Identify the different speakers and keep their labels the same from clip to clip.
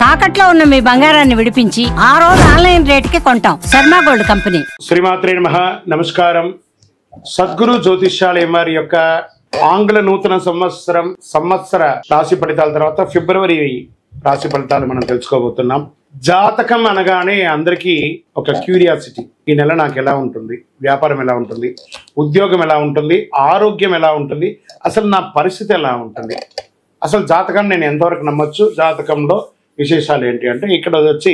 Speaker 1: తాకట్లో ఉన్న మీ బంగారాన్ని విడిపించి ఆ రోజు ఆన్లైన్ రేటుకి కొంటాం. Sharma gold company.
Speaker 2: శ్రీమాత్రే నమః. నమస్కారం. సద్గురు జ్యోతిష్యాలయం వారి యొక్క ఆంగ్ల నూతన సంవత్సర రాశి ఫలితాల తర్వాత ఫిబ్రవరి రాశి ఫలితాలు మనం తెలుసుకోబోతున్నాం. జాతకం అనగానే అందరికీ ఒక క్యూరియాసిటీ, ఈ నెల నాకు ఎలా ఉంటుంది, వ్యాపారం ఎలా ఉంటుంది, ఉద్యోగం ఎలా ఉంటుంది, ఆరోగ్యం ఎలా ఉంటుంది, అసలు నా పరిస్థితి ఎలా ఉంటుంది, అసలు జాతకాన్ని నేను ఎంతవరకు నమ్మొచ్చు, జాతకంలో విశేషాలు ఏంటి అంటే ఇక్కడ వచ్చి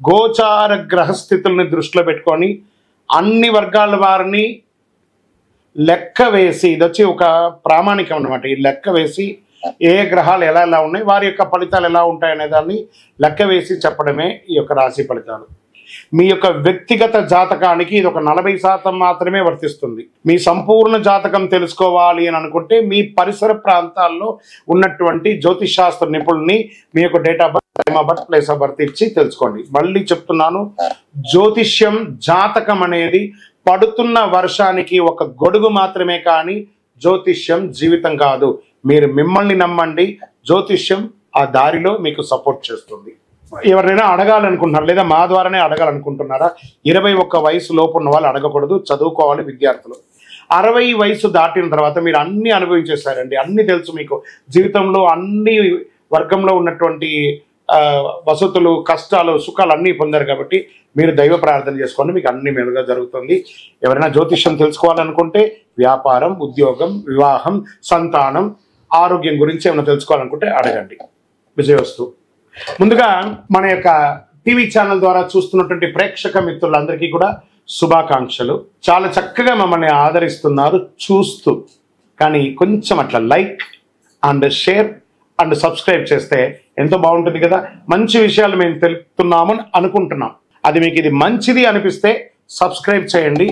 Speaker 2: గోచార గ్రహస్థితుల్ని దృష్టిలో పెట్టుకొని అన్ని వర్గాల వారిని లెక్క వేసి, ఇది వచ్చి ఒక ప్రామాణికం అనమాట. ఈ లెక్క వేసి ఏ గ్రహాలు ఎలా ఎలా ఉన్నాయి, వారి యొక్క ఫలితాలు ఎలా ఉంటాయనే దాన్ని లెక్క వేసి చెప్పడమే ఈ యొక్క రాశి ఫలితాలు. మీ యొక్క వ్యక్తిగత జాతకానికి ఇది ఒక 40% మాత్రమే వర్తిస్తుంది. మీ సంపూర్ణ జాతకం తెలుసుకోవాలి అని అనుకుంటే మీ పరిసర ప్రాంతాల్లో ఉన్నటువంటి జ్యోతిష్ శాస్త్ర నిపుణుల్ని మీ యొక్క date of birth, time of birth, place of birth ఇచ్చి తెలుసుకోండి. మళ్ళీ చెప్తున్నాను, జ్యోతిష్యం జాతకం అనేది పడుతున్న వర్షానికి ఒక గొడుగు మాత్రమే, కానీ జ్యోతిష్యం జీవితం కాదు. మీరు మిమ్మల్ని నమ్మండి, జ్యోతిష్యం ఆ దారిలో మీకు సపోర్ట్ చేస్తుంది. ఎవరైనా అడగాలనుకుంటున్నారు లేదా మా ద్వారానే అడగాలనుకుంటున్నారా? 21 వయసు లోపు ఉన్న వాళ్ళు అడగకూడదు, చదువుకోవాలి విద్యార్థులు. 60 వయసు దాటిన తర్వాత మీరు అన్ని అనుభవించేశారండి, అన్ని తెలుసు మీకు. జీవితంలో అన్ని వర్గంలో ఉన్నటువంటి వసతులు, కష్టాలు, సుఖాలు అన్నీ పొందారు కాబట్టి మీరు దైవ ప్రార్థన చేసుకోండి, మీకు అన్ని మెరుగ్గా జరుగుతుంది. ఎవరైనా జ్యోతిష్యం తెలుసుకోవాలనుకుంటే వ్యాపారం, ఉద్యోగం, వివాహం, సంతానం, ఆరోగ్యం గురించి ఏమైనా తెలుసుకోవాలనుకుంటే అడగండి. విజయవస్తు. ముందుగా మన యొక్క టీవీ ఛానల్ ద్వారా చూస్తున్నటువంటి ప్రేక్షక మిత్రులందరికీ కూడా శుభాకాంక్షలు. చాలా చక్కగా మమ్మల్ని ఆదరిస్తున్నారు చూస్తూ, కానీ కొంచెం అట్లా like and share and subscribe చేస్తే ఎంతో బాగుంటుంది కదా. మంచి విషయాలు మేము తెలుపుతున్నామని అనుకుంటున్నాం. అది మీకు ఇది మంచిది అనిపిస్తే సబ్స్క్రైబ్ చేయండి.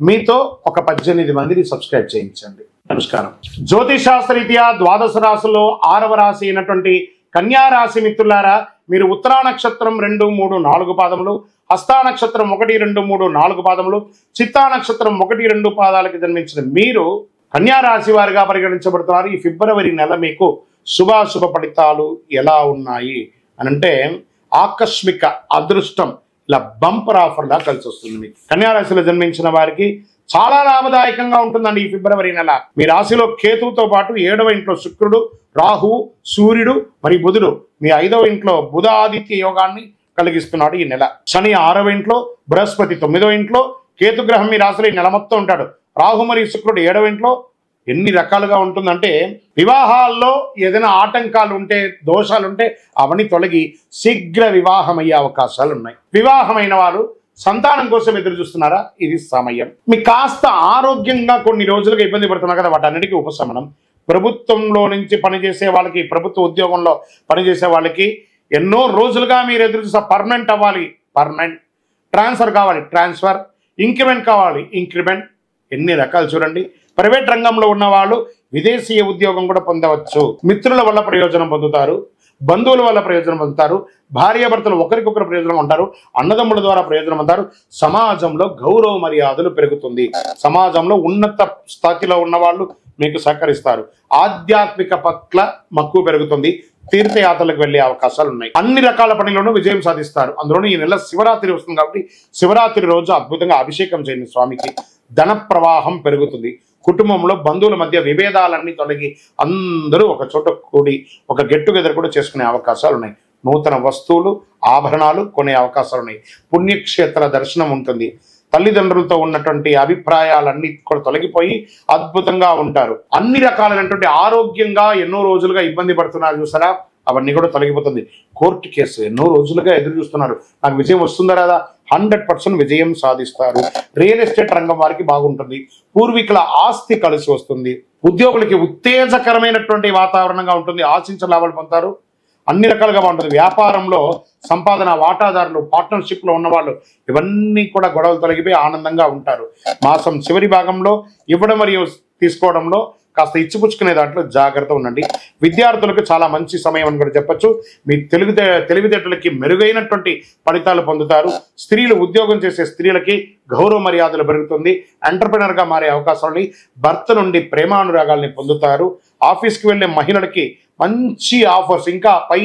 Speaker 2: మీతో ఒక 18 మందిని సబ్స్క్రైబ్ చేయించండి. నమస్కారం. జ్యోతిషాస్త్రరీత్యా ద్వాదశ రాశుల్లో 6వ రాశి అయినటువంటి కన్యా రాశి మిత్రులారా, మీరు ఉత్తరా నక్షత్రం 2, 3, 4 పాదములు, హస్తా నక్షత్రం 1, 2, 3, 4 పాదములు, చిత్తా నక్షత్రం 1, 2 పాదాలకు జన్మించిన మీరు కన్యా రాశి వారిగా పరిగణించబడుతున్నారు. ఈ ఫిబ్రవరి నెల మీకు శుభాశుభ ఫలితాలు ఎలా ఉన్నాయి అని అంటే, ఆకస్మిక అదృష్టం ఇలా బంపర్ ఆఫర్లా కలిసి వస్తుంది. మీకు కన్యా రాశిలో జన్మించిన వారికి చాలా లాభదాయకంగా ఉంటుందండి ఈ ఫిబ్రవరి నెల. మీ రాశిలో కేతువుతో పాటు 7వ ఇంట్లో శుక్రుడు, రాహువు, సూర్యుడు మరియు బుధుడు, మీ 5వ ఇంట్లో బుధ ఆదిత్య యోగాన్ని కలిగిస్తున్నాడు ఈ నెల. శని 6వ ఇంట్లో, బృహస్పతి 9వ ఇంట్లో, కేతుగ్రహం మీ రాశిలో ఈ నెల మొత్తం ఉంటాడు. రాహు మరియు శుక్రుడు 7వ ఇంట్లో. ఎన్ని రకాలుగా ఉంటుందంటే, వివాహాల్లో ఏదైనా ఆటంకాలు ఉంటే, దోషాలు ఉంటే అవన్నీ తొలగి శీఘ్ర వివాహం అయ్యే అవకాశాలు ఉన్నాయి. వివాహమైన వారు సంతానం కోసం ఎదురు చూస్తున్నారా? ఇది సమయం. మీకు కాస్త ఆరోగ్యంగా కొన్ని రోజులుగా ఇబ్బంది పడుతున్నారు కదా, వాటన్నిటికీ ఉపశమనం. ప్రభుత్వంలో నుంచి పనిచేసే వాళ్ళకి, ప్రభుత్వ ఉద్యోగంలో పనిచేసే వాళ్ళకి ఎన్నో రోజులుగా మీరు ఎదురు చూసా పర్మనెంట్ అవ్వాలి, పర్మనెంట్, ట్రాన్స్ఫర్ కావాలి, ట్రాన్స్ఫర్, ఇంక్రిమెంట్ కావాలి, ఇంక్రిమెంట్, ఎన్ని రకాలు చూడండి. ప్రైవేట్ రంగంలో ఉన్న వాళ్ళు విదేశీయ ఉద్యోగం కూడా పొందవచ్చు. మిత్రుల వల్ల ప్రయోజనం పొందుతారు, బంధువుల వల్ల ప్రయోజనం పొందుతారు, భార్యాభర్తలు ఒకరికొకరు ప్రయోజనం ఉంటారు, అన్నదమ్ముల ద్వారా ప్రయోజనం పొందుతారు. సమాజంలో గౌరవ మర్యాదలు పెరుగుతుంది. సమాజంలో ఉన్నత స్థాయిలో ఉన్న వాళ్ళు మీకు సహకరిస్తారు. ఆధ్యాత్మిక పట్ల మక్కువ పెరుగుతుంది. తీర్థయాత్రలకు వెళ్లే అవకాశాలు ఉన్నాయి. అన్ని రకాల పనులను విజయం సాధిస్తారు. అందులోనూ ఈ నెల శివరాత్రి వస్తుంది కాబట్టి శివరాత్రి రోజు అద్భుతంగా అభిషేకం చేయండి స్వామికి. ధన ప్రవాహం పెరుగుతుంది. కుటుంబంలో బంధువుల మధ్య విభేదాలన్నీ తొలగి అందరూ ఒక చోట కూడి ఒక గెట్ టుగెదర్ కూడా చేసుకునే అవకాశాలు ఉన్నాయి. నూతన వస్తువులు, ఆభరణాలు కొనే అవకాశాలు ఉన్నాయి. పుణ్యక్షేత్ర దర్శనం ఉంటుంది. తల్లిదండ్రులతో ఉన్నటువంటి అభిప్రాయాలన్నీ కూడా తొలగిపోయి అద్భుతంగా ఉంటారు. అన్ని రకాలైనటువంటి ఆరోగ్యంగా ఎన్నో రోజులుగా ఇబ్బంది పడుతున్నారు చూసారా, అవన్నీ కూడా తొలగిపోతుంది. కోర్టు కేసు ఎన్నో రోజులుగా ఎదురు చూస్తున్నారు, నాకు విజయం వస్తుందా రాదా? 100% విజయం సాధిస్తారు. రియల్ ఎస్టేట్ రంగం వారికి బాగుంటుంది. పూర్వీకుల ఆస్తి కలిసి వస్తుంది. ఉద్యోగులకి ఉత్తేజకరమైనటువంటి వాతావరణంగా ఉంటుంది. ఆశించిన లాభాలు పొందుతారు. అన్ని రకాలుగా బాగుంటుంది. వ్యాపారంలో సంపాదన, వాటాదారులు, పార్ట్నర్షిప్లో ఉన్నవాళ్ళు, ఇవన్నీ కూడా గొడవలు తొలగిపోయి ఆనందంగా ఉంటారు. మాసం చివరి భాగంలో ఇవ్వడం మరియు తీసుకోవడంలో కాస్త ఇచ్చిపుచ్చుకునే దాంట్లో జాగ్రత్త ఉండండి. విద్యార్థులకు చాలా మంచి సమయం అని కూడా చెప్పచ్చు. మీ తెలివితేటలకి మెరుగైనటువంటి ఫలితాలు పొందుతారు. స్త్రీలు, ఉద్యోగం చేసే స్త్రీలకి గౌరవ మర్యాదలు పెరుగుతుంది. ఎంటర్ప్రెనర్గా మారే అవకాశాలని, భర్త నుండి ప్రేమానురాగాల్ని పొందుతారు. ఆఫీస్కి వెళ్ళే మహిళలకి మంచి ఆఫర్స్, ఇంకా పై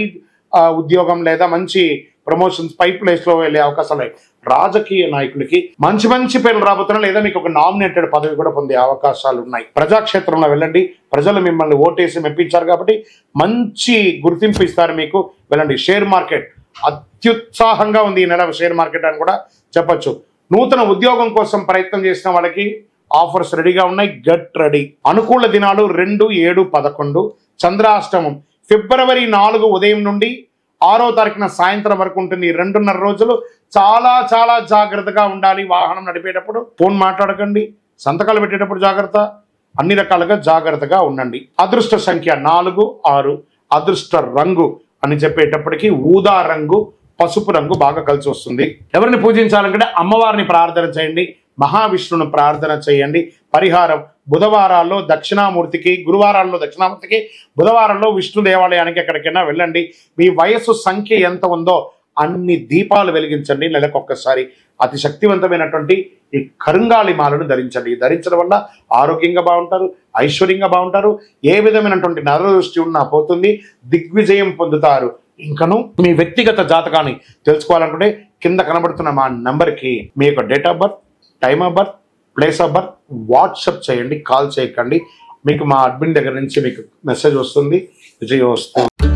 Speaker 2: ఉద్యోగం లేదా మంచి ప్రమోషన్స్ పై ప్లేస్ లో వెళ్ళే అవకాశాలు, రాజకీయ నాయకులకి మంచి మంచి పేర్లు రాబోతున్నా లేదా మీకు ఒక నామినేటెడ్ పదవి కూడా పొందే అవకాశాలు ఉన్నాయి. ప్రజాక్షేత్రంలో వెళ్ళండి, ప్రజలు మిమ్మల్ని ఓటేసి మెప్పించారు కాబట్టి మంచి గుర్తింపు ఇస్తారు మీకు, వెళ్ళండి. షేర్ మార్కెట్ అత్యుత్సాహంగా ఉంది ఈ నెల షేర్ మార్కెట్ అని కూడా చెప్పొచ్చు. నూతన ఉద్యోగం కోసం ప్రయత్నం చేసిన వాళ్ళకి ఆఫర్స్ రెడీగా ఉన్నాయి, గెట్ రెడీ. అనుకూల దినాలు 2, 7, 11. చంద్రాష్టమం ఫిబ్రవరి 4 ఉదయం నుండి 6వ తారీఖున సాయంత్రం వరకు ఉంటుంది. 2.5 రోజులు చాలా చాలా జాగ్రత్తగా ఉండాలి. వాహనం నడిపేటప్పుడు ఫోన్ మాట్లాడకండి, సంతకాలు పెట్టేటప్పుడు జాగ్రత్త, అన్ని రకాలుగా జాగ్రత్తగా ఉండండి. అదృష్ట సంఖ్య 4, 6. అదృష్ట రంగు అని చెప్పేటప్పటికి ఊదా రంగు, పసుపు రంగు బాగా కలిసి వస్తుంది. ఎవరిని పూజించాలంటే అమ్మవారిని ప్రార్థన చేయండి, మహావిష్ణువును ప్రార్థన చేయండి. పరిహారం బుధవారాల్లో దక్షిణామూర్తికి, గురువారాల్లో దక్షిణామూర్తికి, బుధవారంలో విష్ణు దేవాలయానికి ఎక్కడికైనా వెళ్ళండి. మీ వయస్సు సంఖ్య ఎంత ఉందో అన్ని దీపాలు వెలిగించండి. నెలకొక్కసారి అతి శక్తివంతమైనటువంటి ఈ కరుంగాలి మాలను ధరించండి. ధరించడం వల్ల ఆరోగ్యంగా బాగుంటారు, ఐశ్వర్యంగా బాగుంటారు. ఏ విధమైనటువంటి నరదృష్టి ఉన్నా పోతుంది, దిగ్విజయం పొందుతారు. ఇంకను మీ వ్యక్తిగత జాతకాన్ని తెలుసుకోవాలనుకుంటే కింద కనబడుతున్న మా నంబర్కి మీ యొక్క date of birth, time of birth, place of birth WhatsApp చేయండి, కాల్ చేయకండి. మీకు మా అడ్మిన్ దగ్గర నుంచి మీకు మెసేజ్ వస్తుంది, విజయం వస్తుంది.